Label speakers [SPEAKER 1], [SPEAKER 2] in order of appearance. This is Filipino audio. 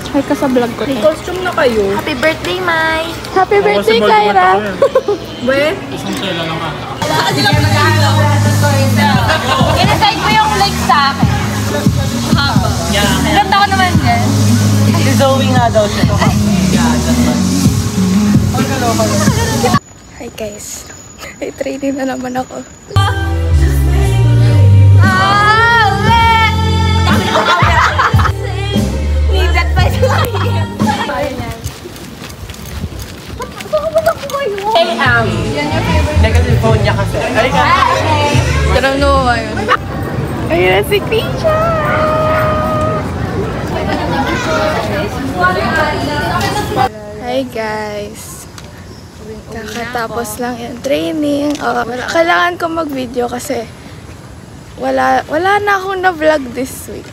[SPEAKER 1] Hi ka sa vlog ko.
[SPEAKER 2] May costume na kayo.
[SPEAKER 3] Happy birthday, Mai!
[SPEAKER 1] Happy birthday, Kyra!
[SPEAKER 2] We?
[SPEAKER 4] Isang tela lang ata.
[SPEAKER 3] Inaside mo yung legs sa akin. Haba. Ganda ko naman yan.
[SPEAKER 4] Si Zoe nga daw siya.
[SPEAKER 1] Hi guys. May training na naman ako.
[SPEAKER 3] Need that pa siya.
[SPEAKER 4] Hey, nag-phone niya kasi. Ay,
[SPEAKER 1] Tara no, ayun. Ayun na si Krisha! Hi guys. Kakatapos lang yung training. Kailangan ko mag-video kasi wala na akong na-vlog this week.